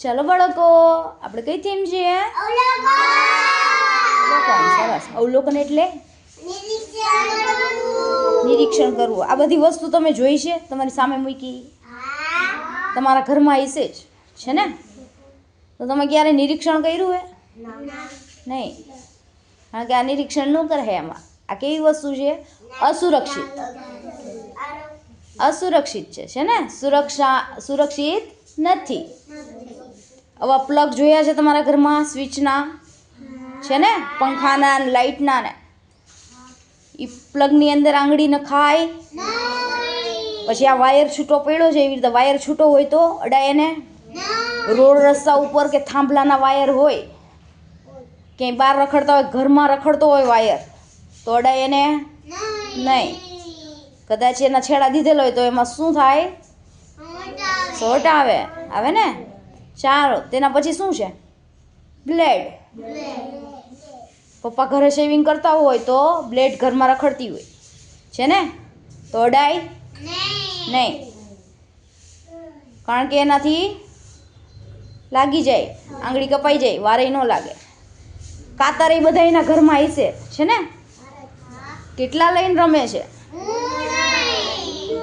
ચાલો બાળકો, આપણે કઈ થીમ છે? અવલોકન. સરસ. અવલોકન એટલે નિરીક્ષણ કરવું. આ બધી વસ્તુ તમે જોઈ છે? તમારી સામે મૂકી? તમારા ઘરમાં હશે જ છે ને? તો તમે ક્યારે નિરીક્ષણ કર્યું હે? નહીં, કારણ કે આ નિરીક્ષણ ન કરે એમાં. આ કેવી વસ્તુ છે? અસુરક્ષિત. અસુરક્ષિત છે ને? સુરક્ષિત નથી. આવા પ્લગ જોયા છે તમારા ઘરમાં? સ્વિચના છે ને, પંખાના ને લાઇટના ને. એ પ્લગની અંદર આંગળી નખાય? પછી આ વાયર છૂટો પડ્યો છે, એવી રીતે વાયર છૂટો હોય તો અડાય ને? રોડ રસ્તા ઉપર કે થાંભલાના વાયર હોય, ક્યાંય બહાર રખડતા હોય, ઘરમાં રખડતો હોય વાયર, તો અડાય ને? નહીં. કદાચ એના છેડા દીધેલો હોય તો એમાં શું થાય? શોર્ટ આવે ને? ચાલો, તેના પછી શું છે? બ્લેડ. પપ્પા ઘરે શેવિંગ કરતા હોય તો બ્લેડ ઘરમાં રખડતી હોય છે ને, તો અડાય નહીં, કારણ કે એનાથી લાગી જાય, આંગળી કપાઈ જાય, વારે ન લાગે. કાતર એ બધા એના ઘરમાં હશે છે ને? કેટલા લઈને રમે છે?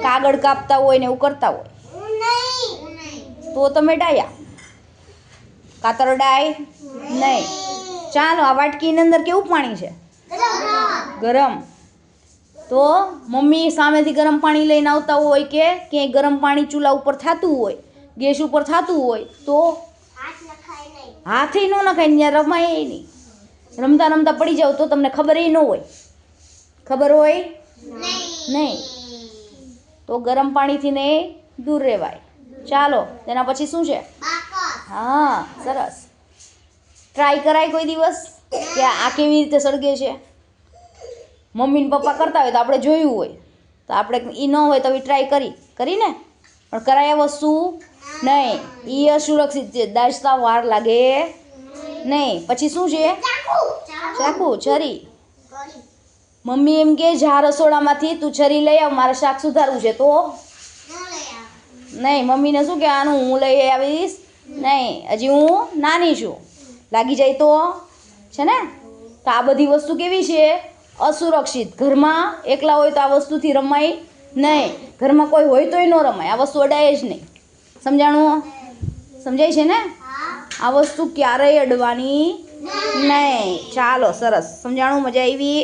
કાગળ કાપતા હોય ને એવું કરતા હોય તો તમે ડાયા. કાતર ડાય નહીં. ચાલો, આ વાટકીની અંદર કેવું પાણી છે? ગરમ. તો મમ્મી સામેથી ગરમ પાણી લઈને આવતા હોય કે ક્યાંય ગરમ પાણી ચૂલા ઉપર થતું હોય, ગેસ ઉપર થતું હોય તો હાથે ન નખાય, ત્યાં રમાય નહીં. રમતા રમતા પડી જાવ તો તમને ખબર ન હોય. ખબર હોય નહીં તો ગરમ પાણીથી ને દૂર રહેવાય. ચાલો, તેના પછી શું છે? હા, સરસ. ટ્રાય કરાય કોઈ દિવસ કે આ કેવી રીતે સળગે છે? મમ્મી ને પપ્પા કરતા હોય તો આપણે જોયું હોય, તો આપણે એ ન હોય તો ટ્રાય કરીને પણ કરાય વસ્તુ નહીં. એ અસુરક્ષિત છે, દાજતા વાર લાગે નહીં. પછી શું છે? ચાકુ, છરી. મમ્મી એમ કે જા રસોડામાંથી તું છરી લઈ આવ, મારે શાક સુધારવું છે, તો નહીં. મમ્મીને શું કહેવાનું? હું લઈ આવીશ નહીં, હજી હું નાની છું, લાગી જાય તો છે ને? તો આ બધી વસ્તુ કેવી છે? અસુરક્ષિત. ઘરમાં એકલા હોય તો આ વસ્તુથી રમાય નહીં. ઘરમાં કોઈ હોય તોય ન રમાય. આ વસ્તુ અડાય જ નહીં. સમજાણું? સમજાય છે ને? આ વસ્તુ ક્યારેય અડવાની નહીં. ચાલો, સરસ. સમજાણું? મજા આવી?